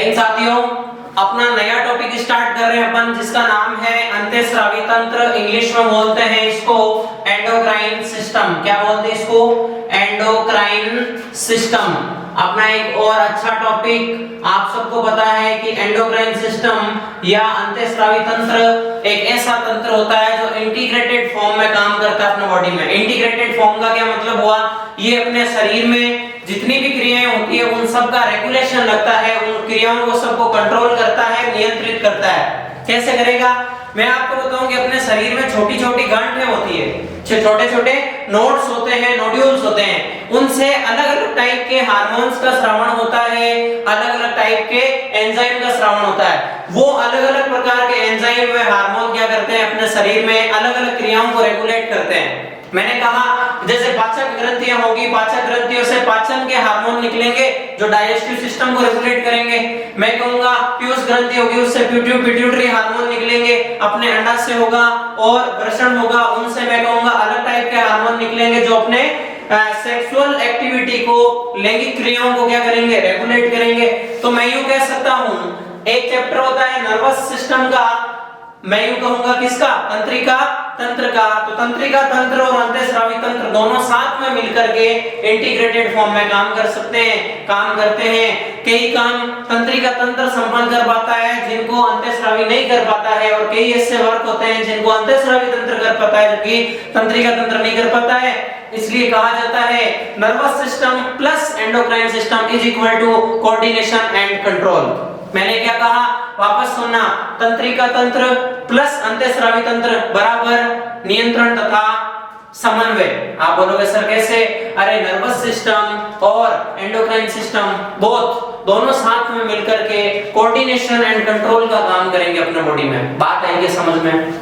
लेकिन साथियों अपना नया टॉपिक स्टार्ट कर रहे हैं अपन, जिसका नाम है अंतःस्रावी तंत्र। इंग्लिश में बोलते हैं इसको एंडोक्राइन सिस्टम। क्या बोलते हैं इसको? Endocrine system. अपना एक और अच्छा टॉपिक, आप सबको पता है कि एंडोक्राइन सिस्टम या अंतःस्रावी तंत्र एक ऐसा तंत्र होता है जो इंटीग्रेटेड फॉर्म में काम करता है अपने बॉडी में। इंटीग्रेटेड फॉर्म का क्या मतलब हुआ? ये अपने शरीर में जितनी भी क्रियाएं होती है उन सब का रेगुलेशन रखता है, उन क्रियाओं को सबको कंट्रोल करता है, नियंत्रित करता है। कैसे करेगा? मैं आपको बताऊं कि अपने शरीर में छोटी छोटी गांठें होती है, छोटे छोटे नोड्स होते हैं, नोड्यूल्स होते हैं, उनसे अलग अलग टाइप के हार्मोन्स का स्रावण होता है, अलग अलग टाइप के एंजाइम का स्रावण होता है। वो अलग अलग प्रकार के एंजाइम व हार्मोन क्या करते हैं अपने शरीर में अलग अलग क्रियाओं को रेगुलेट करते हैं। मैंने कहा जैसे पाचक ग्रंथियां होगी, पाचक ग्रंथियों से पाचन के हार्मोन निकलेंगे जो डाइजेस्टिव सिस्टम को रेगुलेट करेंगे। मैं कहूंगा पीयूष ग्रंथि होगी, उससे पिट्यूटरी हार्मोन निकलेंगे, अपने अंडाशय होगा और वृषण होगा, उनसे मैं कहूंगा अलग टाइप के हार्मोन निकलेंगे जो अपने सेक्सुअल एक्टिविटी को, लैंगिक क्रियाओं को क्या करेंगे? रेगुलेट करेंगे। तो मैं यूं कह सकता हूं एक चैप्टर होता है नर्वस सिस्टम का, मैं यूं कहूंगा किसका? तंत्रिका तंत्र का। तो तंत्रिका तंत्र और अंतःस्रावी तंत्र दोनों साथ में मिलकर के इंटीग्रेटेड फॉर्म में काम कर सकते हैं, काम करते हैं। कई काम तंत्रिका तंत्र संपन्न कर पाता है जिनको अंतःस्रावी नहीं कर पाता है, और कई ऐसे वर्क होते हैं जिनको अंतःस्रावी तंत्र कर पाता है जबकि तंत्रिका तंत्र नहीं कर पाता है। इसलिए कहा जाता है nervous system plus endocrine system is equal to coordination and control. मैंने क्या कहा? वापस सुनना, तंत्रिका तंत्र प्लस अंतःस्रावी तंत्र बराबर नियंत्रण तथा समन्वय। आप बोलोगे सर कैसे? अरे नर्वस सिस्टम और एंडोक्राइन सिस्टम बोथ दोनों साथ में मिलकर के कोऑर्डिनेशन एंड कंट्रोल का काम करेंगे अपने बॉडी में। बात आएगी समझ में।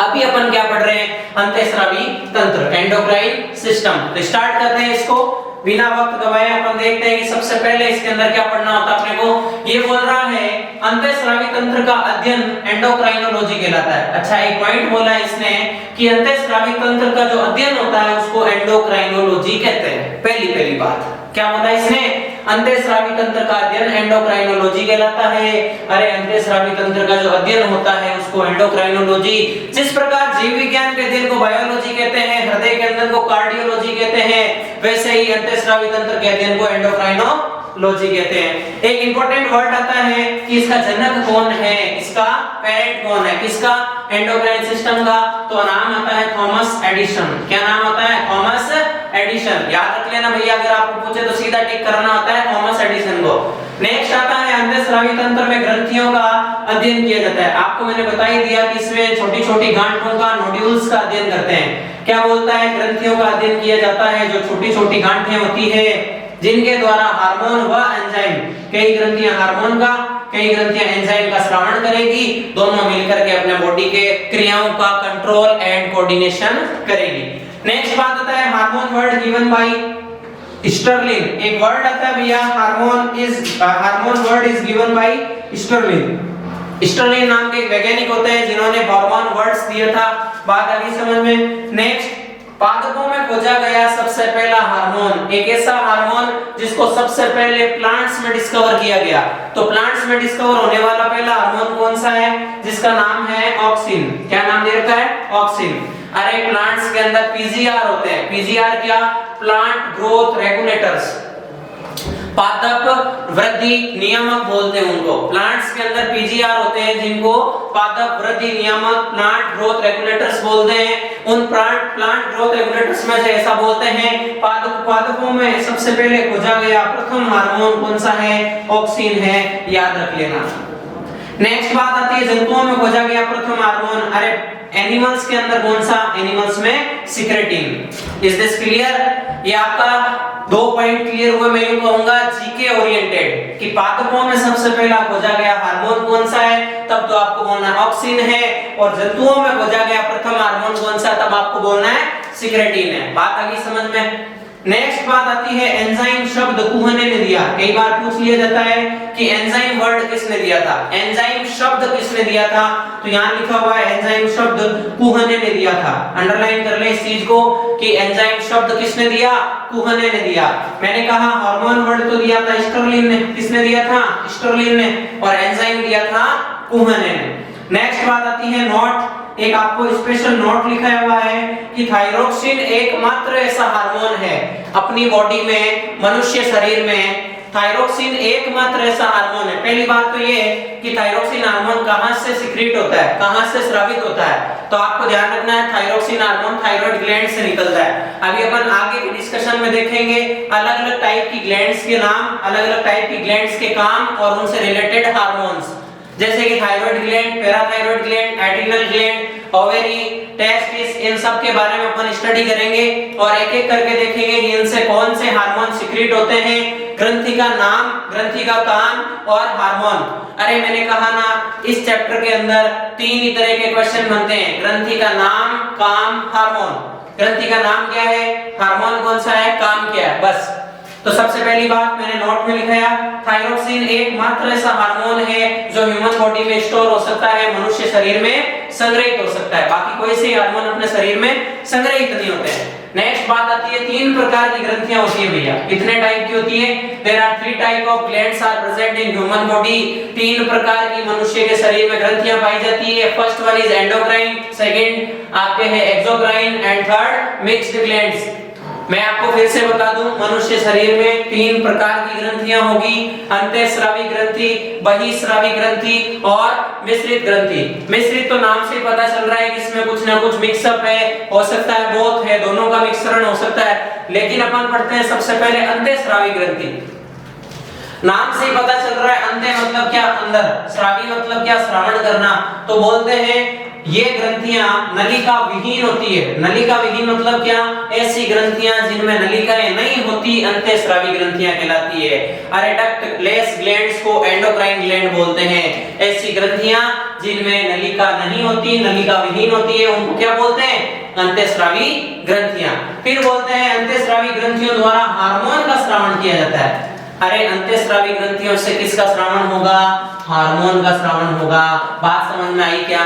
अभी अपन क्या पढ़ रहे हैं? अंतःस्रावी तंत्र, एंडोक्राइन सिस्टम। तो स्टार्ट करते हैं इसको बिना वक्त गवाए। अपन देखते हैं कि सबसे पहले इसके अंदर क्या पढ़ना होता है अपने को। ये बोल रहा है अंतःस्रावी तंत्र का अध्ययन एंडोक्राइनोलॉजी कहलाता है। अच्छा एक पॉइंट बोला है इसने कि अंतःस्रावी तंत्र का जो अध्ययन होता है उसको एंडोक्राइनोलॉजी कहते हैं। पहली बात क्या बोला इसने? अंतःस्रावी तंत्र का अध्ययन एंडोक्राइनोलॉजी कहलाता है। अरे अंतःस्रावी तंत्र का जो अध्ययन होता है उसको एंडोक्राइनोलॉजी, जिस प्रकार जीव विज्ञान के अध्ययन को बायोलॉजी कहते हैं, हृदय के अध्ययन को कार्डियोलॉजी कहते हैं, वैसे ही अंतःस्रावी तंत्र के अध्ययन को एंडोक्राइनोलॉजी कहते हैं। एक इंपॉर्टेंट वर्ड आता है कि इसका जनक कौन है, इसका पेरेंट कौन है, किसका? एंडोक्राइन सिस्टम का। तो नाम आता है थॉमस एडिसन। क्या नाम आता है? Thomas Edison. याद रख लेना भैया, अगर आपको पूछे तो सीधा टिक करना होता है थॉमस एडिसन को। नेक्स्ट आता है अंतःस्रावी तंत्र में ग्रंथियों का अध्ययन किया जाता है। आपको मैंने बता ही दिया कि इसमें छोटी छोटी गांठों का, नोड्यूल्स का अध्ययन करते हैं। क्या बोलता है? ग्रंथियों का अध्ययन किया जाता है जो छोटी छोटी गांठें होती है जिनके द्वारा हार्मोन व एंजाइम, कई ग्रंथियां हार्मोन का, कई ग्रंथियां एंजाइम का स्रावण करेगी, दोनों मिलकर के अपने बॉडी के क्रियाओं का कंट्रोल एंड कोऑर्डिनेशन करेगी। नेक्स्ट बात आता है hormone word given by Stalin. एक वर्ड आता है भैया hormone word is given by Stalin. Stalin नाम के एक वैज्ञानिक होते हैं जिन्होंने हार्मोन वर्ड्स दिया था। बात आ गई समझ में। नेक्स्ट पादपों में खोजा गया सबसे पहला हार्मोन, एक ऐसा हार्मोन जिसको सबसे पहले प्लांट्स में डिस्कवर किया गया। तो प्लांट्स में डिस्कवर होने वाला पहला हार्मोन कौन सा है? जिसका नाम है ऑक्सिन। क्या नाम दे रखा है? ऑक्सिन। अरे प्लांट्स के अंदर पीजीआर होते हैं। पीजीआर क्या? प्लांट ग्रोथ रेगुलेटर्स, पादप वृद्धि नियामक बोलते हैं उनको। प्लांट्स के अंदर पीजीआर होते हैं जिनको पादप वृद्धि नियामक, प्लांट ग्रोथ रेगुलेटर्स बोलते हैं। उन प्लांट ग्रोथ रेगुलेटर्स में से ऐसा बोलते हैं पादपों में सबसे पहले खोजा गया प्रथम हार्मोन कौन सा है? ऑक्सिन है, याद रख लेना। नेक्स्ट बात आती है जंतुओं में खोजा गया प्रथम हार्मोन। अरे एनिमल्स के अंदर कौन सा? एनिमल्स में सिक्रेटिन। Is this clear? ये आपका 2 पॉइंट क्लियर हुए। मैं यूं कहूंगा जीके ओरिएंटेड कि पादपों में सबसे पहला खोजा गया हार्मोन कौन सा है, तब तो आपको बोलना है ऑक्सिन है, और जंतुओं में खोजा गया प्रथम हार्मोन कौन सा, तब आपको बोलना है सिक्रेटिन है। बात आ गई समझ में। नेक्स्ट बात आती है एंजाइम शब्द कुहने ने दिया। कई बार पूछ लिया जाता है कि एंजाइम वर्ड किसने दिया था, एंजाइम शब्द किसने दिया था, तो यहाँ लिखा हुआ है एंजाइम शब्द कुहने ने दिया था। अंडरलाइन कर ले इस चीज को कि एंजाइम शब्द किसने दिया, कुहने ने दिया। मैंने कहा हार्मोन वर्ड तो दिया था स्टर्लिन ने, किसने दिया था, स्टर्लिन ने, और एंजाइम दिया था कुहने ने। नेक्स्ट बात आती है नोट, एक आपको स्पेशल नोट लिखा हुआ है कि थायरोक्सिन एकमात्र ऐसा हार्मोन है अपनी बॉडी में, मनुष्य शरीर में थायरोक्सिन एकमात्र ऐसा हार्मोन है। पहली बात तो ये कि थायरोक्सिन हार्मोन कहां से सिक्रीट होता है, कहां से स्रावित होता है, तो आपको ध्यान रखना है थायरोक्सिन हार्मोन थायराइड ग्लैंड से निकलता है। अभी अपन आगे के डिस्कशन में देखेंगे अलग-अलग टाइप की ग्लैंड्स के नाम, अलग-अलग टाइप की ग्लैंड्स के काम और उनसे रिलेटेड हार्मोन्स, जैसे कि thyroid gland, parathyroid gland, adrenal gland, ovary, testis, इन सब के बारे में अपन स्टडी करेंगे और एक एक करके देखेंगे कि इनसे कौन से हार्मोन सिक्रीट होते हैं, ग्रंथि का नाम, ग्रंथि का काम और हार्मोन। अरे मैंने कहा ना इस चैप्टर के अंदर 3 ही तरह के क्वेश्चन बनते हैं, ग्रंथि का नाम, काम, हार्मोन। ग्रंथि का नाम क्या है, हार्मोन कौन सा है, काम क्या है, बस। तो सबसे पहली बात मैंने नोट में लिखाया थायरोक्सिन एकमात्र ऐसा हार्मोन है जो ह्यूमन बॉडी में स्टोर हो सकता है, मनुष्य शरीर में संग्रहित हो सकता है, बाकी कोई से हार्मोन अपने शरीर में संग्रहित नहीं होते हैं। नेक्स्ट बात आती है 3 प्रकार की ग्रंथियां होती है भैया, कितने टाइप की होती है, there are 3 type of glands are present in human body. 3 प्रकार की मनुष्य के शरीर में ग्रंथियां पाई जाती है। First one is endocrine, second आते हैं exocrine and third mixed glands. मैं आपको फिर से बता दूं मनुष्य शरीर में 3 प्रकार की ग्रंथियां होगी, अंतःस्रावी ग्रंथि, बहिःस्रावी ग्रंथि और मिश्रित ग्रंथि। मिश्रित तो नाम से पता चल रहा है कि इसमें कुछ ना कुछ मिक्सअप है, हो सकता है बोथ है, दोनों का मिश्रण हो सकता है, लेकिन अपन पढ़ते हैं सबसे पहले अंतःस्रावी ग्रंथि। नाम से ही पता चल रहा है अंत्य मतलब क्या, अंदर, श्रावी मतलब क्या, श्रावण करना, तो बोलते हैं ये ग्रंथियां नलिका विहीन होती है। नलिका विहीन मतलब क्या, ऐसी ग्रंथियां जिनमें नलिकाएं नहीं होती अंतःस्रावी ग्रंथियां कहलाती है। अरे डक्ट लेस ग्लैंड्स को एंडोक्राइन ग्लैंड बोलते हैं। ऐसी ग्रंथियां जिनमें नलिका नहीं होती, नलिका विहीन होती है, उनको क्या बोलते हैं, अंतःस्रावी ग्रंथियां। फिर बोलते हैं अंतःस्रावी ग्रंथियों द्वारा हार्मोन का स्रावण किया जाता है। अरे अंतःस्रावी ग्रंथियों से किसका स्रावण होगा, हार्मोन का स्रावण होगा। बात समझ में आई क्या।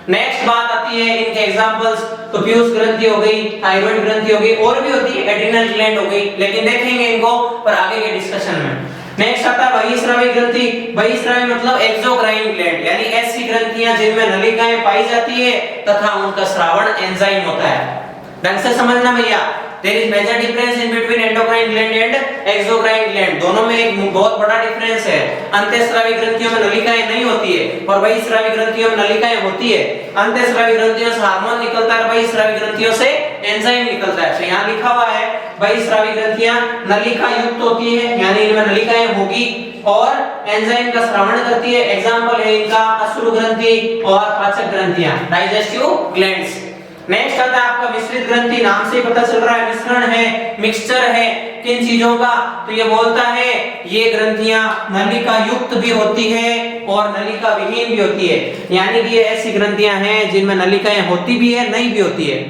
नेक्स्ट बात आती है इनके एग्जांपल्स, तो पीयूष ग्रंथि हो गई, थायराइड ग्रंथि हो गई, और भी होती है एड्रिनल ग्लैंड हो गई, लेकिन देखेंगे इनको पर आगे के डिस्कशन में। नेक्स्ट आता है बहिःस्रावी ग्रंथि। बहिःस्रावी मतलब एक्सोक्राइन ग्लैंड, यानी ऐसी ग्रंथियां जिनमें नलिकाएं पाई जाती है तथा उनका स्रावण एंजाइम होता है। ढंग से समझना भैया, there is major difference in between endocrine gland and exocrine gland, दोनों में एक बहुत बड़ा डिफरेंस है। अंतःस्रावी ग्रंथियों में नलिकाएं नहीं होती है और बहिःस्रावी ग्रंथियों में नलिकाएं होती है। अंतःस्रावी ग्रंथियों से हार्मोन निकलता है, बहिःस्रावी ग्रंथियों से एंजाइम निकलता है। तो यहाँ लिखा हुआ है बहिःस्रावी ग्रंथियां नलिका युक्त होती है, यानी इनमें नलिकाएं होगी और एंजाइम का स्रावण करती है। एग्जांपल है इनका अश्रु ग्रंथि और पाचक ग्रंथियां, डाइजेस्टिव ग्लैंड्स। नेक्स्ट आता है आपका मिश्रित ग्रंथि। नाम से पता चल रहा है मिश्रण है, मिक्सचर है किन चीजों का, तो ये बोलता है ये ग्रंथियां नलिका युक्त भी होती है और नलिका विहीन भी होती है, यानी कि ये ऐसी ग्रंथियां हैं जिनमें नलिकाएं होती भी है, नहीं भी होती है।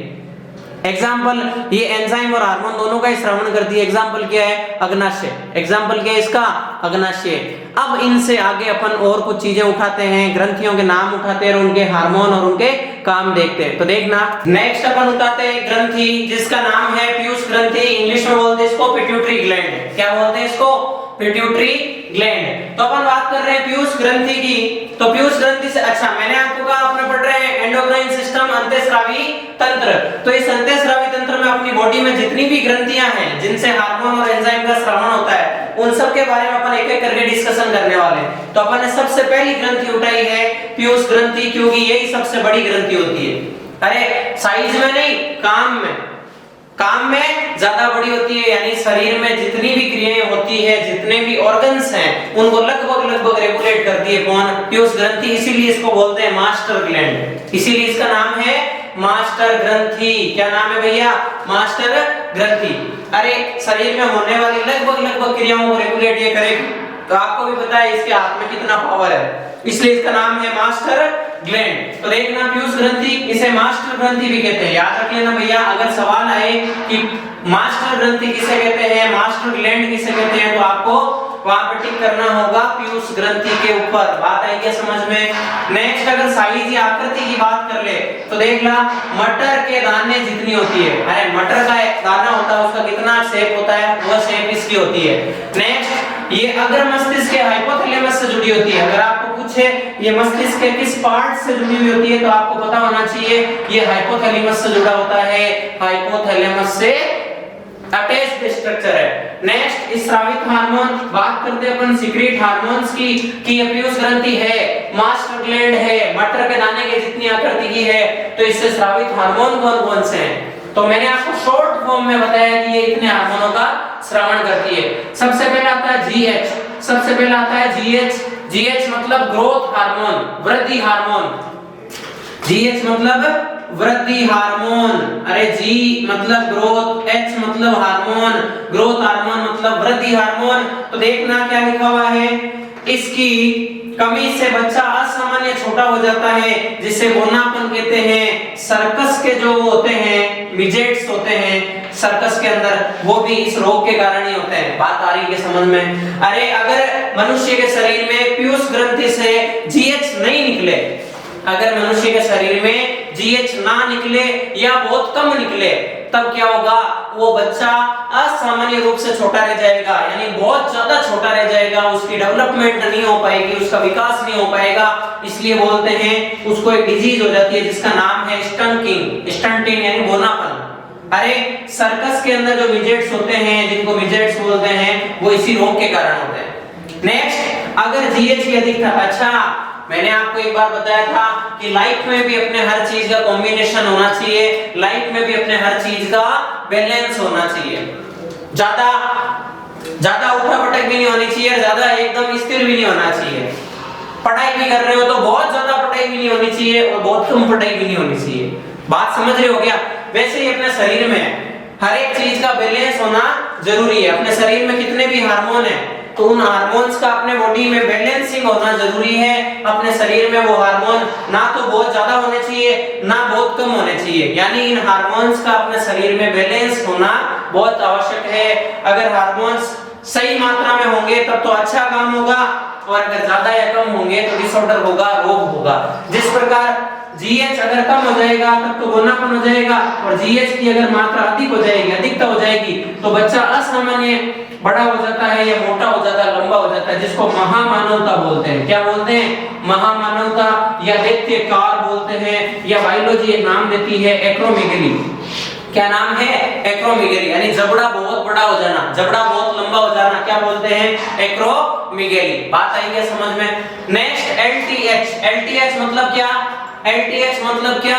एग्जाम्पल, ये एंजाइम और हार्मोन दोनों का श्रवण करती है। एग्जाम्पल क्या है, अग्नाशय। एग्जाम्पल क्या है इसका, अग्नाशय। अब इनसे आगे अपन और कुछ चीजें उठाते हैं, ग्रंथियों के नाम उठाते हैं और उनके हार्मोन और उनके काम देखते हैं। तो देखना नेक्स्ट अपन उठाते हैं ग्रंथि जिसका नाम है पीयूष ग्रंथि। इंग्लिश में बोलते हैं इसको पिट्यूटरी ग्लैंड। क्या बोलते हैं इसको, पिट्यूटरी ग्लैंड। तो अपन बात कर रहे हैं पीयूष ग्रंथि की। तो पीयूष ग्रंथि से, अच्छा मैंने आपको कहा अपने पढ़ रहे हैं एंडोक्राइन सिस्टम, अंतःस्रावी तंत्र। तो इस अंतःस्रावी तंत्र में अपनी बॉडी में जितनी भी ग्रंथियां हैं जिनसे हार्मोन और एंजाइम का स्रावण होता है, उन सब के बारे में अपन एक एक करके डिस्कशन करने वाले हैं। तो अपन ने सबसे पहली ग्रंथि उठाई है पीयूष ग्रंथि, क्योंकि यही सबसे बड़ी ग्रंथि होती है। अरे साइज में नहीं, काम में ज्यादा बड़ी होती है, यानी शरीर में जितनी भी क्रियाएं होती है, जितने भी ऑर्गन्स हैं, उनको लगभग रेगुलेट करती है कौन, पीयूष ग्रंथि। इसीलिए इसको बोलते हैं मास्टर ग्लैंड, इसीलिए इसका नाम है मास्टर ग्रंथि। क्या नाम है भैया, मास्टर ग्रंथि। अरे शरीर में होने वाली लगभग क्रियाओं को रेगुलेट ये करेगी। तो आपको भी पता है इसके हाथ में कितना पावर है, इसलिए इसका नाम है मास्टर ग्लैंड। तो देखना पीयूष ग्रंथि, इसे मास्टर ग्रंथि भी कहते हैं। याद रख लेना भैया, अगर सवाल आए कि मास्टर ग्रंथि किसे कहते हैं, मास्टर ग्लैंड किसे कहते हैं, तो आपको वहां पर टिक करना होगा पीयूष ग्रंथि के ऊपर। बात आई क्या समझ में? नेक्स्ट अगर साइज या आकृति की बात कर ले तो देख ला, मटर के दाने जितनी होती है, अरे मटर का एक दाना होता है उसका कितना शेप होता है, वो शेप इसकी होती है। नेक्स्ट ये अग्र मस्तिष्क के हाइपोथैलेमस से जुड़ी होती है। अगर आपको पूछे ये मस्तिष्क के किस पार्ट से जुड़ी हुई होती है तो आपको पता होना चाहिए ये हाइपोथैलेमस से जुड़ा होता है, हाइपोथैलेमस से अटैच्ड स्ट्रक्चर है। नेक्स्ट स्रावित हार्मोन, बात करते हैं अपन सीक्रेट हार्मोन्स की कि ये पीयूष ग्रंथि है, मास्टर ग्लैंड है, मटर के दाने के जितनी आकृति की है, तो इससे स्रावित हार्मोन कौन-कौन से हैं? तो मैंने आपको शॉर्ट फॉर्म में बताया कि ये इतने हार्मोनों का श्रवण करती है। सबसे पहले आता है जीएच, सबसे पहले आता है जीएच। जीएच मतलब ग्रोथ हार्मोन, वृद्धि हार्मोन। जीएच मतलब वृद्धि हार्मोन, अरे जी मतलब ग्रोथ, एच मतलब हार्मोन, ग्रोथ हार्मोन मतलब वृद्धि हार्मोन। तो देखना क्या लिखा हुआ है, इसकी कमी से बच्चा असामान्य छोटा हो जाता है जिसे बोनापन कहते हैं। सर्कस के जो होते हैं मिजेट्स होते हैं सर्कस के अंदर, वो भी इस रोग के कारण ही होते हैं। बात आ रही है समझ में? अरे अगर मनुष्य के शरीर में पीयूष ग्रंथि से जीएच नहीं निकले, अगर मनुष्य के शरीर में जीएच ना निकले या बहुत कम निकले, तब क्या होगा, वो बच्चा असामान्य रूप से छोटा रह जाएगा, यानी बहुत ज्यादा छोटा रह जाएगा, उसकी डेवलपमेंट नहीं हो पाएगी, उसका विकास नहीं हो पाएगा। इसलिए बोलते हैं उसको एक डिजीज हो जाती है जिसका नाम है स्टंटिंग, स्टंटिंग यानी बोनापन। अरे सर्कस के अंदर जो मिजेट्स होते हैं, जिनको मिजेट्स बोलते हैं, वो इसी रोग के कारण होते हैं। नेक्स्ट अगर जीएच की अधिकता, अच्छा मैंने आपको एक बार बताया था कि लाइफ में भी अपने हर चीज का कॉम्बिनेशन होना चाहिए, लाइफ में भी अपने हर चीज का बैलेंस होना चाहिए। ज्यादा ज्यादा उठा-पटक भी नहीं होनी चाहिए, ज्यादा एकदम स्थिर भी नहीं होना चाहिए। पढ़ाई भी कर रहे हो तो बहुत ज्यादा पढ़ाई भी नहीं होनी चाहिए और बहुत कम पढ़ाई भी नहीं होनी चाहिए। बात समझ रहे हो क्या? वैसे ही अपने शरीर में हर एक चीज का बैलेंस होना जरूरी है। अपने शरीर में कितने भी हार्मोन हैं तो उन हार्मोन्स का अपने बॉडी में बैलेंसिंग होना जरूरी है। अपने शरीर में वो हार्मोन ना तो बहुत ज्यादा होने चाहिए ना बहुत कम होने चाहिए, यानी इन हार्मोन्स का अपने शरीर में बैलेंस होना बहुत आवश्यक है। अगर हार्मोन्स सही मात्रा में होंगे तब तो अच्छा काम होगा, और अगर ज्यादा या कम होंगे तो डिसऑर्डर होगा, रोग होगा। जिस प्रकार जीएच अगर कम हो जाएगा तब तो बोनापन हो जाएगा, और जीएच की अगर मात्रा अधिक हो जाएगी, अधिकता हो जाएगी, तो बच्चा असामान्य बड़ा हो जाता है या मोटा हो जाता है, लंबा हो जाता है, जिसको महामानवता बोलते हैं। क्या बोलते हैं? महामानवता, या दैत्यकार बोलते हैं, या बायोलॉजी एक नाम देती है एक्रोमेगली। क्या नाम है? एक्रोमेगली, यानी जबड़ा बहुत बड़ा हो जाना, जबड़ा बहुत लंबा हो जाना, क्या बोलते हैं? एक्रोमेगली। बात आई है समझ में? नेक्स्ट एलटीएच, एलटीएच मतलब क्या? एलटीएच मतलब क्या?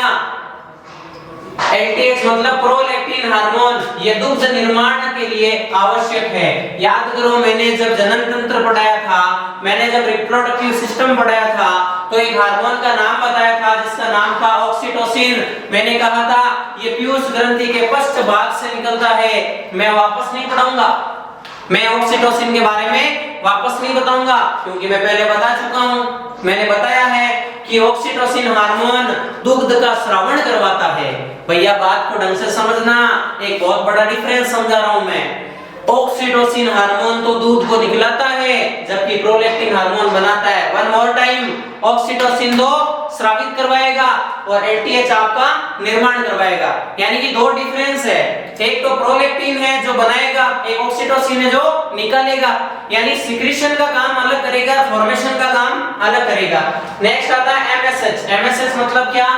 एलटीएच मतलब प्रोलैक्टिन हार्मोन, ये दुग्ध निर्माण के लिए आवश्यक है। याद करो मैंने जब जनन तंत्र पढ़ाया था, मैंने जब रिप्रोडक्टिव सिस्टम पढ़ाया था, तो एक हार्मोन का नाम बताया था जिसका नाम था ऑक्सीटोसिन। मैंने कहा था ये पीयूष ग्रंथि के पश्च भाग से निकलता है। मैं वापस नहीं पढ़ाऊंगा, मैं ऑक्सीटोसिन के बारे में वापस नहीं बताऊंगा, क्योंकि मैं पहले बता चुका हूं। मैंने बताया है कि ऑक्सीटोसिन हार्मोन दुग्ध का स्रावण करवाता है। भैया बात को ढंग से समझना, एक बहुत बड़ा डिफरेंस समझा रहा हूं मैं। ऑक्सीटोसिन हार्मोन तो दूध को निकलाता है, जबकि प्रोलैक्टिन हार्मोन बनाता है। वन मोर टाइम, ऑक्सीटोसिन तो स्रावित करवाएगा और एलटीएच आपका निर्माण करवाएगा, यानी कि दो डिफरेंस है। एक तो प्रोलैक्टिन है जो बनाएगा, एक ऑक्सीटोसिन है जो निकालेगा, यानी सिक्रीशन का काम अलग करेगा, फॉर्मेशन का काम अलग करेगा। नेक्स्ट आता है एमएसएच। एमएसएच मतलब क्या?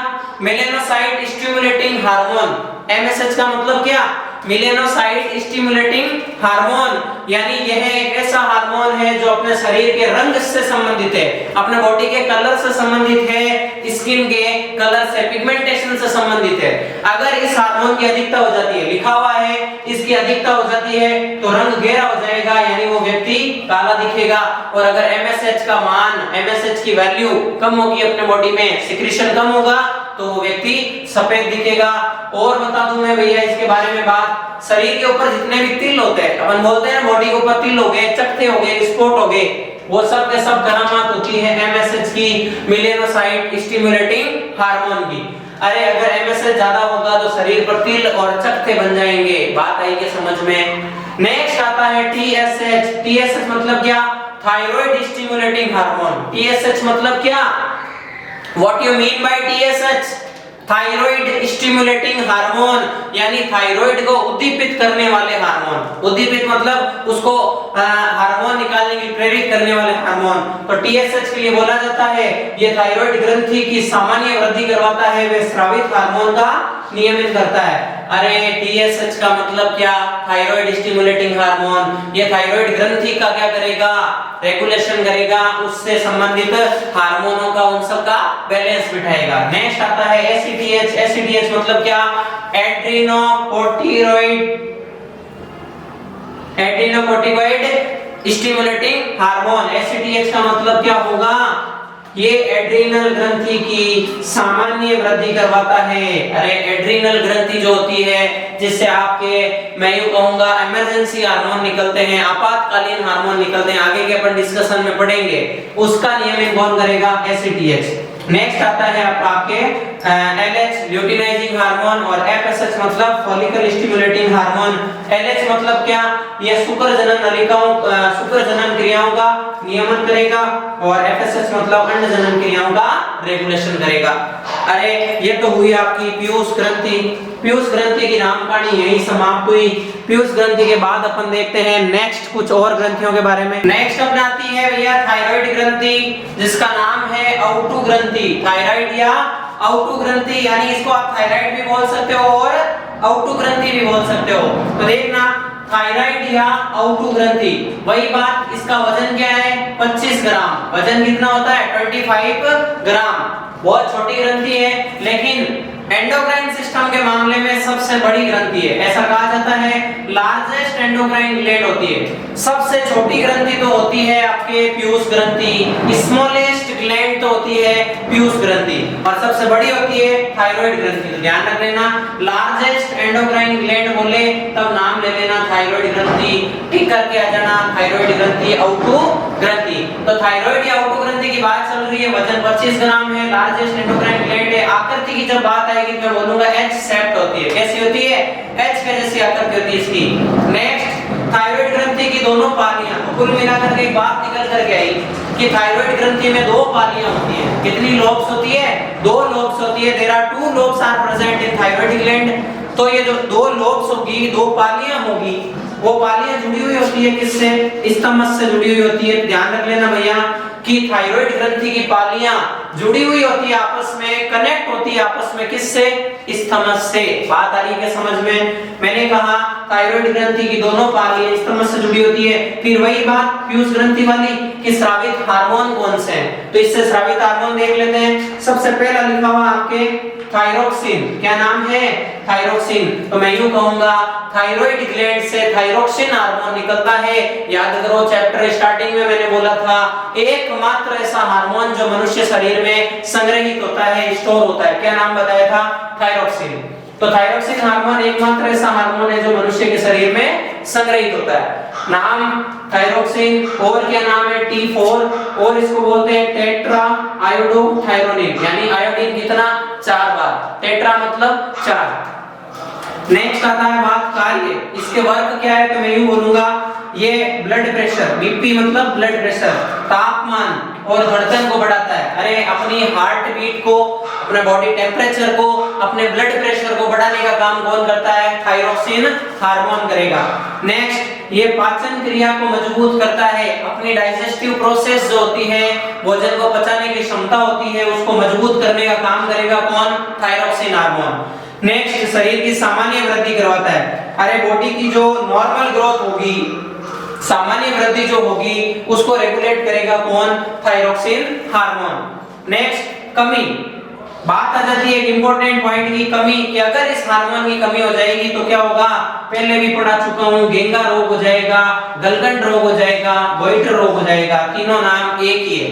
Melanocyte stimulating hormone. एमएसएच का मतलब क्या? मेलेनोसाइट स्टिमुलेटिंग हार्मोन, यानी यह एक ऐसा हार्मोन है जो अपने शरीर के रंग से संबंधित है, अपने बॉडी के कलर से संबंधित है, स्किन के कलर से, पिगमेंटेशन से संबंधित है। अगर इस हार्मोन की अधिकता हो जाती है, लिखा हुआ है इसकी अधिकता हो जाती है, तो रंग गहरा हो जाएगा, यानी वो व्यक्ति काला दिखेगा। और अगर एमएसएच का मान, एमएसएच की वैल्यू कम होगी अपने बॉडी में, सिक्रीशन कम होगा, तो वो व्यक्ति सफेद दिखेगा। और बता दूं मैं भैया इसके बारे में बात, शरीर के ऊपर जितने भी तिल होते हैं, अपन बोलते हैं बॉडी के ऊपर तिल हो गए, चकते हो गए, स्पॉट हो गए, वो सब के सब करामात होती है एमएसएच की, मेलेनोसाइट स्टिमुलेटिंग हार्मोन की। अरे अगर MSH ज्यादा होगा तो शरीर पर तिल और चकत्ते बन जाएंगे। बात आई क्या समझ में? नेक्स्ट आता है TSH। TSH मतलब क्या? Thyroid stimulating hormone. TSH मतलब क्या? What you mean by TSH? Thyroid stimulating hormone, यानी थायराइड को उद्दीपित करने वाले हार्मोन। उद्दीपित मतलब उसको हार्मोन निकालने के लिए प्रेरित करने वाले हार्मोन। तो TSH के लिए बोला जाता है ये थायराइड ग्रंथि की सामान्य वृद्धि करवाता है, वे स्रावित हार्मोन का नियमित करता है। अरे TSH का मतलब क्या? Thyroid stimulating hormone. ये थायराइड ग्रंथि का क्या करेगा? रेगुलेशन करेगा, उससे संबंधित हार्मोनों का उन सब का बैलेंस बिठाएगा। नेक्स्ट आता है ACTH। ACTH मतलब क्या? एड्रीनोकोर्टिकोइड स्टिमुलेटिंग हार्मोन। ACTH का मतलब क्या होगा? ये एड्रीनल ग्रंथि की सामान्य वृद्धि करवाता है। अरे एड्रीनल ग्रंथि जो होती है जिससे आपके, मैं यूं कहूंगा, इमरजेंसी हार्मोन निकलते हैं, आपातकालीन हार्मोन निकलते हैं, आगे के अपन डिस्कशन में पढ़ेंगे, उसका नियमन कौन करेगा? ACTH। नेक्स्ट आता है आपके LH ल्यूटिनाइजिंग हार्मोन और FSH मतलब फॉलिकल स्टिमुलेटिंग हार्मोन। LH मतलब क्या? ये शुक्र जनन नलिकाओं, शुक्र जनन क्रियाओं का नियमन करेगा और FSH मतलब अंड जनन क्रियाओं का रेगुलेशन करेगा। अरे ये तो हुई आपकी पीयूष ग्रंथि। पीयूष ग्रंथि की नाम कहानी यही समाप्त हुई। पीयूष ग्रंथि के बाद अपन देखते हैं नेक्स्ट कुछ और ग्रंथियों के बारे में। नेक्स्ट अपन आती है भैया थायराइड ग्रंथि, जिसका नाम है आउटू ग्रंथि। थायराइड या आउटू ग्रंथि, यानी इसको आप थायराइड भी बोल सकते हो और आउटू ग्रंथि भी बोल सकते हो। तो देखना, थायराइड या आउटू ग्रंथि, वही बात, इसका वजन क्या है? 25 ग्राम। वजन कितना होता है? 25 ग्राम। बहुत छोटी ग्रंथि है, लेकिन एंडोक्राइन सिस्टम के मामले में सबसे बड़ी ग्रंथि है। ऐसा कहा जाता है लार्जेस्ट एंडोक्राइन ग्लैंड होती है। सबसे छोटी ग्रंथि तो होती है आपके पीयूष ग्रंथि, स्मॉलेस्ट ग्लैंड तो होती है पीयूष ग्रंथि, और सबसे बड़ी होती है थायराइड ग्रंथि। तो ध्यान रख लेना, लार्जेस्ट एंडोक्राइन ग्लैंड बोले तब नाम ले लेना थायराइड ग्रंथि, टिक करके आ जाना थायराइड ग्रंथि, आउटू ग्रंथि। तो थायराइड या आउटू ग्रंथि की बात चल रही है, वजन 25 ग्राम है, लार्जेस्ट एंडोक्राइन ग्लैंड है। आकृति की जब बात आएगी मैं बोलूंगा H शेप्ड होती है। कैसी होती है? H के जैसी आकृति होती है इसकी। नेक्स्ट, थायराइड ग्रंथि की दोनों पालियां, कुल मिलाकर के एक बात निकल करके आई कि थायराइड ग्रंथि में दो पालियां होती हैं। कितनी लोब्स होती है? दो लोब्स होती है। There are two lobes are present in thyroid gland. तो ये जो दो लोब्स होगी, दो पालियां होगी, वो पालियां जुड़ी हुई होती है किससे? स्तमस से जुड़ी हुई होती है। ध्यान रख लेना भैया कि थायराइड ग्रंथि की पालियां जुड़ी हुई होती है आपस में, कनेक्ट होती है आपस में, किससे? स्तमस से। बात आ रही है समझ में? मैंने कहा थायराइड ग्रंथि की दोनों पालियां स्तमस से जुड़ी होती है। फिर वही बात पीयूष ग्रंथि वाली कि स्रावित हार्मोन कौन से हैं, तो इससे स्रावित हार्मोन देख लेते हैं। सबसे पहला लिखा हुआ आपके थायरोक्सिन। क्या नाम है? थायरोक्सिन। तो मैं यूं कहूंगा थायराइड ग्लैंड से थायरोक्सिन हार्मोन निकलता है। याद करो चैप्टर स्टार्टिंग में मैंने बोला था एकमात्र ऐसा हार्मोन जो मनुष्य शरीर में संग्रहित होता है, स्टोर होता है। क्या नाम बताया था? थायरोक्सिन। तो थायरोक्सिन हार्मोन एकमात्र ऐसा हार्मोन है जो मनुष्य के शरीर में संग्रहित होता है। नाम थायरोक्सिन। और क्या नाम है? T4, और इसको बोलते हैं टेट्रा आयोडोथायरोनिन, यानी आयोडीन कितना? 4 बार। टेट्रा मतलब 4। नेक्स्ट आता है बात कार्य। इसके वर्क क्या है? तो मैं यूं बोलूंगा ये ब्लड प्रेशर, बीपी मतलब ब्लड प्रेशर, तापमान और धड़कन को बढ़ाता है। अरे अपनी हार्ट बीट को, अपने बॉडी टेम्परेचर को, अपने ब्लड प्रेशर को बढ़ाने का काम कौन करता है? थायरोक्सिन हार्मोन करेगा। नेक्स्ट, ये पाचन क्रिया को मजबूत करता है। अपनी डाइजेस्टिव प्रोसेस जो होती है, भोजन को पचाने की क्षमता होती है, उसको मजबूत करने का काम करेगा कौन? Thyroxine hormone. नेक्स्ट, शरीर की सामान्य वृद्धि करवाता है। अरे बॉडी की जो नॉर्मल ग्रोथ होगी, सामान्य वृद्धि जो होगी, उसको रेगुलेट करेगा कौन? Thyroxine hormone. नेक्स्ट, कमी। बात आ जाती है एक इंपॉर्टेंट पॉइंट की, कमी, कि अगर इस हार्मोन की कमी हो जाएगी तो क्या होगा? पहले भी पढ़ा चुका हूं, गेंगा रोग हो जाएगा, गलगंड रोग हो जाएगा, गोइटर रोग हो जाएगा। तीनों नाम एक ही है,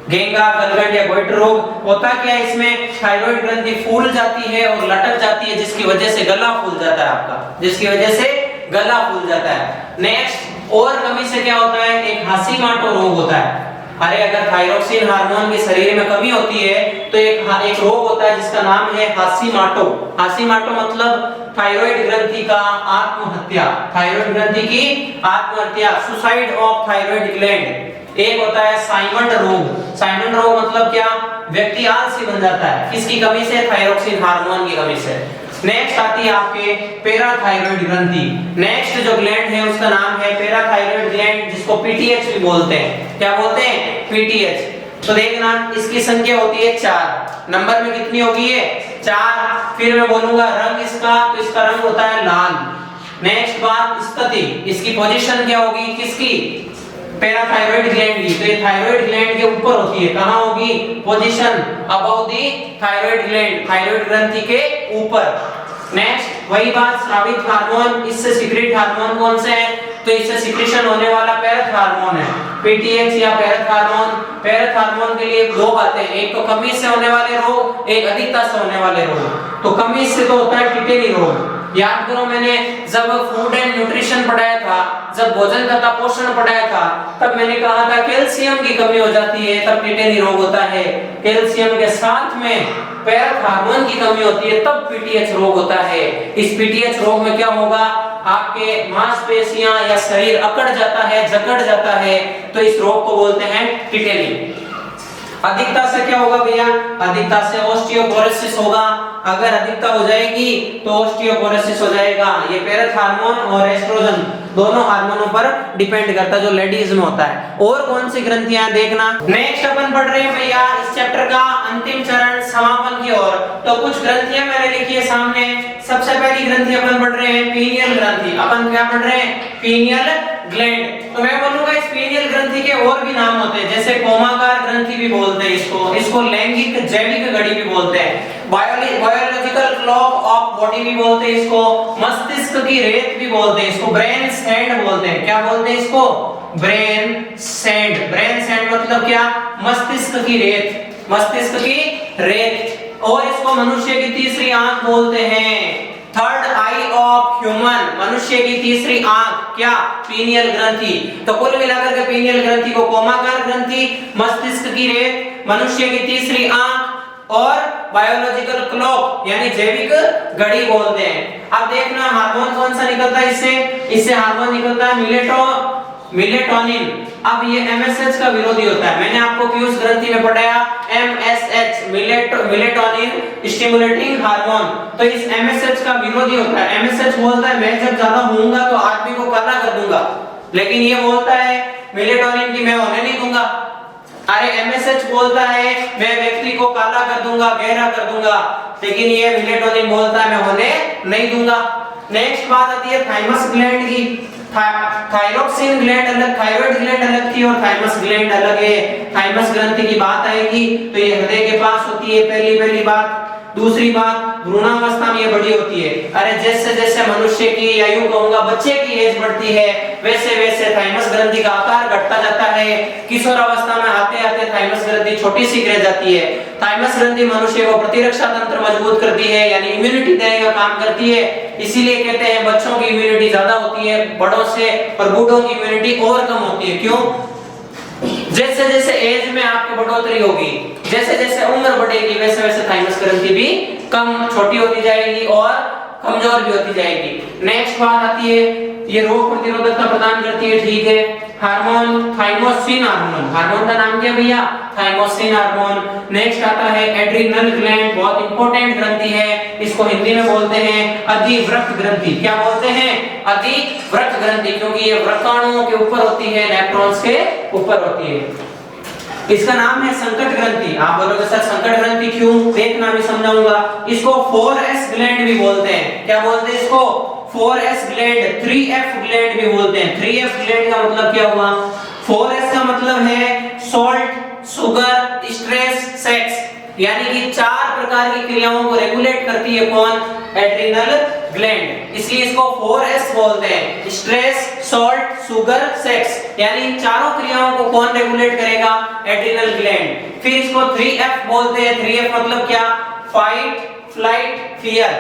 गेंगा, गलगंड या गोइटर रोग। होता क्या है इसमें? थायराइड ग्रंथि फूल जाती है और लटक जाती है, जिसकी वजह से गला फूल जाता है आपका, जिसकी वजह से गला फूल जाता है। नेक्स्ट, और कमी से क्या होता है? एक हासीमाटो रोग होता है। अरे अगर थायरोक्सिन हार्मोन की शरीर में कमी होती है तो एक रोग होता है जिसका नाम है हाशीमोटो। हाशीमोटो मतलब थायराइड ग्रंथि का आत्महत्या, थायराइड ग्रंथि की आत्महत्या, सुसाइड ऑफ थायराइड ग्लैंड। एक होता है साइमंड रोग। साइमंड रोग मतलब क्या? व्यक्ति आलसी बन जाता है, किसकी कमी से? थायरोक्सिन हार्मोन की कमी से। नेक्स्ट आती है आपके पैराथायरॉइड ग्रंथि। नेक्स्ट जो ग्लैंड है उसका नाम है पैराथायरॉइड ग्लैंड, जिसको पीटीएच भी बोलते हैं। क्या बोलते हैं? पीटीएच। तो देखना इसकी संख्या होती है 4, नंबर में कितनी होगी ये? 4। फिर मैं बोलूंगा रंग इसका, तो इसका रंग होता है लाल। नेक्स्ट बात स्थिति, इसकी पोजीशन क्या होगी? किसकी? पैराथायरॉइड ग्लैंड की। तो ये थायराइड ग्लैंड के ऊपर होती है। कहां होगी? Position above the thyroid gland, thyroid ग्रंथि के ऊपर। नेक्स्ट वही बात स्रावित हार्मोन, इससे सीक्रेट हार्मोन कौन से है? तो इससे सीक्रेशन होने वाला पैरथ हार्मोन है, पीटीएच या पैरथ हार्मोन। पैरथ हार्मोन के लिए दो बातें, एक तो कमी से होने वाले रोग, एक अधिकता से होने वाले रोग। तो कमी से तो होता है टिटेनी रोग। याद करो मैंने जब फूड एंड न्यूट्रिशन पढ़ाया था, जब भोजन तथा पोषण पढ़ाया था, तब मैंने कहा था कैल्शियम की कमी हो जाती है तब टिटेनी रोग होता है। कैल्शियम के साथ में पैरथ हार्मोन की कमी होती है तब पीटीएच रोग होता है। इस पीटीएच रोग में क्या होगा? आपके मांसपेशियां या शरीर अकड़ जाता है, जकड़ जाता है, तो इस रोग को बोलते हैं टिटेनी। अधिकता से क्या होगा भैया? अधिकता से ऑस्टियोपोरोसिस होगा। अगर अधिकता हो जाएगी तो ऑस्टियोपोरोसिस हो जाएगा। ये पैरथ हार्मोन और एस्ट्रोजन दोनों हार्मोनों पर डिपेंड करता है, जो लेडीज में होता है। और कौन सी ग्रंथियां देखना। नेक्स्ट अपन पढ़ रहे हैं भैया इस चैप्टर का अंतिम चरण समापन की ओर। तो कुछ ग्रंथियां मैंने लिखी है सामने। सबसे पहली ग्रंथि अपन पढ़ रहे हैं पीनियल ग्रंथि। अपन क्या पढ़ रहे हैं? Pineal gland. तो मैं बोलूंगा इस पीनियल ग्रंथि के और भी नाम होते हैं, जैसे कोमाकार ग्रंथि भी बोलते हैं इसको लैंगिक जैविक घड़ी भी बोलते हैं, बायोलॉजिकल क्लॉक ऑफ बॉडी भी बोलते हैं इसको, मस्तिष्क की रेत भी बोलते हैं इसको, ब्रेन सैंड बोलते हैं। क्या बोलते हैं इसको? Brain sand. ब्रेन सैंड मतलब क्या? मस्तिष्क की रेत, मस्तिष्क की रेत। और इसको मनुष्य की तीसरी आंख बोलते हैं, थर्ड आई ऑफ ह्यूमन, मनुष्य की तीसरी आंख। क्या? पीनियल ग्रंथि। तो कुल मिलाकर के पीनियल ग्रंथि को कोमाकार ग्रंथि, मस्तिष्क की रेत, मनुष्य की तीसरी आंख और बायोलॉजिकल क्लॉक यानी जैविक घड़ी बोलते हैं। अब देखना हार्मोन कौन सा निकलता है इससे हार्मोन निकलता है मिलेटोनिन। अब ये एमएसएच का विरोधी होता है। मैंने आपको पीयूष ग्रंथि में पढ़ाया एमएसएच, मिलेटोनिन स्टिमुलेटिंग हार्मोन। तो इस एमएसएच का विरोधी होता है। एमएसएच बोलता है मैं जब ज्यादा होऊंगा तो आदमी को काला कर दूंगा, लेकिन ये बोलता है मिलेटोनिन की मैं होने नहीं दूंगा। अरे एमएसएच बोलता है मैं व्यक्ति को काला कर दूंगा, गहरा कर दूंगा, लेकिन ये मिलेटोनिन बोलता है मैं होने नहीं दूंगा। नेक्स्ट बात आती है थाइमस ग्लैंड की। थायरोक्सिन ग्लैंड अलग, थायराइड ग्लैंड अलग थी और थाइमस ग्लैंड अलग है। थाइमस ग्रंथि की बात आएगी तो ये हृदय के पास होती है, पहली बात। दूसरी बात भ्रूणावस्था में ये बड़ी होती है। अरे जैसे जैसे मनुष्य की आयु कहूंगा बच्चे की एज बढ़ती है वैसे वैसे थाइमस ग्रंथि का आकार घटता जाता है। किशोरावस्था में आते आते थाइमस ग्रंथि छोटी सी रह जाती है। थाइमस ग्रंथि मनुष्य को प्रतिरक्षा तंत्र मजबूत करती है, यानी इम्यूनिटी देने का काम करती है। इसीलिए कहते हैं बच्चों की इम्यूनिटी ज्यादा होती है बड़ों से और बूढ़ों की इम्यूनिटी और कम होती है। क्यों? जैसे जैसे एज में आपकी बढ़ोतरी होगी, जैसे जैसे उम्र बढ़ेगी वैसे वैसे थाइमस ग्रंथि भी कम छोटी होती जाएगी और कमजोर भी होती जाएगी। नेक्स्ट बात आती है ये रोग प्रतिरोधकता प्रदान करती है, ठीक है। हार्मोन थाइमोसिन हार्मोन, हार्मोन का नाम क्या भैया? Thymosin hormone. नेक्स्ट आता है एड्रिनल ग्लैंड, बहुत इंपॉर्टेंट ग्रंथि है, इसको हिंदी में बोलते हैं अधिवृक्क ग्रंथि। क्या बोलते हैं? अधिवृक्क ग्रंथि, क्योंकि ये वृक्काणुओं के ऊपर होती है, नेफ्रॉन्स के ऊपर होती है। इसका नाम है संकट ग्रंथि। आप बोलोगे सर संकट ग्रंथि क्यों? देखना भी समझाऊंगा। इसको 4S ग्लैंड भी बोलते हैं। क्या बोलते हैं इसको? 4S ग्लैंड, 3F ग्लैंड भी बोलते हैं। 3F ग्लैंड का मतलब क्या हुआ? 4S का मतलब है सॉल्ट, शुगर, स्ट्रेस, सेक्स, यानी कि 4 प्रकार की क्रियाओं को रेगुलेट करती है कौन? Adrenal gland. इसलिए इसको 4S बोलते हैं, स्ट्रेस, सॉल्ट, शुगर, सेक्स, यानी इन चारों क्रियाओं को कौन रेगुलेट करेगा? Adrenal gland. फिर इसको 3F बोलते हैं। 3F मतलब क्या? फाइट, फ्लाइट, फियर,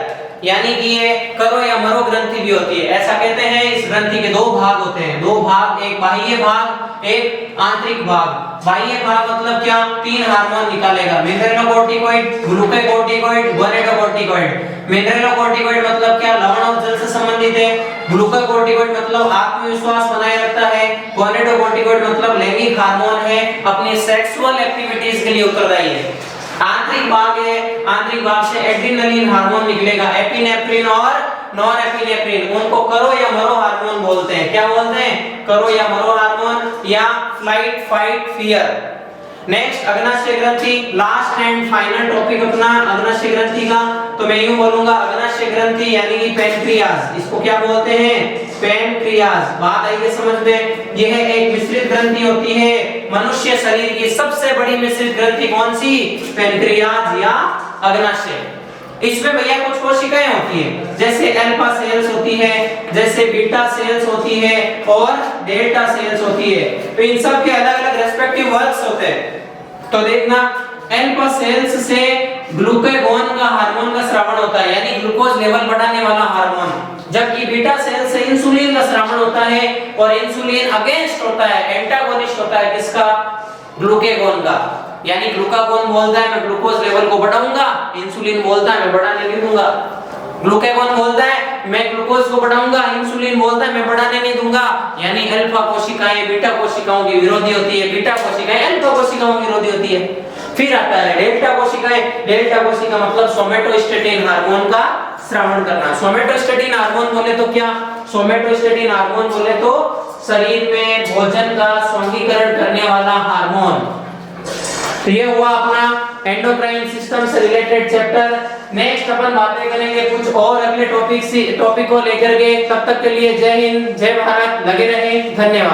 यानी कि ये करो या मरो ग्रंथि भी होती है। ऐसा कहते हैं इस ग्रंथि के दो भाग होते हैं, दो भाग, एक बाह्य भाग, एक आंतरिक भाग। बाह्य भाग मतलब क्या? तीन हार्मोन निकालेगा, मिनरलोकोर्टिकोइड, ग्लूकोकोर्टिकोइड, गोनेडोकोर्टिकोइड। मिनरलोकोर्टिकोइड मतलब क्या? लवण और जल से संबंधित है। ग्लूकोकोर्टिकोइड मतलब आत्मविश्वास बनाए रखता है। गोनेडोकोर्टिकोइड मतलब लैंगिक हार्मोन है, अपनी सेक्सुअल एक्टिविटीज के लिए उत्तरदायी है। आंतरिक भाग है, आंतरिक भाग से एड्रिनलिन हार्मोन निकलेगा, एपिनेफ्रिन और नॉरएपिनेफ्रिन। उनको करो या मरो हार्मोन बोलते हैं। क्या बोलते हैं? करो या मरो हार्मोन या फ्लाइट, फाइट, फियर। नेक्स्ट अग्नाशय ग्रंथि, लास्ट एंड फाइनल टॉपिक अपना अग्नाशय ग्रंथि का। तो मैं यूं बोलूंगा अग्नाशय ग्रंथि यानी कि पैनक्रियाज, इसको क्या बोलते हैं? पैनक्रियाज। बात आई है समझ में? यह एक मिश्रित ग्रंथि होती है। मनुष्य शरीर की सबसे बड़ी मिश्रित ग्रंथि कौन सी? पैनक्रियाज या अग्नाशय। इसमें भैया कुछ कोशिकाएं होती हैं, जैसे अल्फा सेल्स होती है, जैसे बीटा सेल्स होती है और डेल्टा सेल्स होती है। तो इन सब के अलग-अलग रेस्पेक्टिव वर्क्स होते हैं। तो देखना अल्फा सेल्स से ग्लूकागोन का हार्मोन का स्रावण होता है, यानी ग्लूकोज लेवल बढ़ाने वाला हार्मोन, जबकि बीटा सेल से इंसुलिन का स्रावण होता है और इंसुलिन अगेंस्ट होता है, एंटागोनिस्ट होता है किसका? ग्लूकागोन का। यानी ग्लूकागोन बोलता है मैं ग्लूकोज लेवल को बढ़ाऊंगा, इंसुलिन बोलता है मैं बढ़ाने नहीं दूंगा। ग्लूकागोन बोलता है मैं ग्लूकोज को बढ़ाऊंगा, इंसुलिन बोलता है मैं बढ़ाने नहीं दूंगा। यानी अल्फा कोशिकाएं बीटा कोशिकाओं की विरोधी होती है, बीटा कोशिकाएं अल्फा कोशिकाओं की विरोधी होती है। फिर आता है डेल्टा कोशिकाएं। डेल्टा कोशिका मतलब सोमेटोस्टेटिन हार्मोन का स्रावण करना। सोमेटोस्टेटिन हार्मोन बोले तो क्या? सोमेटोस्टेटिन हार्मोन बोले तो शरीर में भोजन का स्वांगीकरण करने वाला हार्मोन। तो ये हुआ अपना एंडोक्राइन सिस्टम से रिलेटेड चैप्टर। नेक्स्ट अपन बातें करेंगे कुछ और अगले टॉपिक को लेकर के। तब तक के लिए जय हिंद, जय भारत, लगे रहें, धन्यवाद।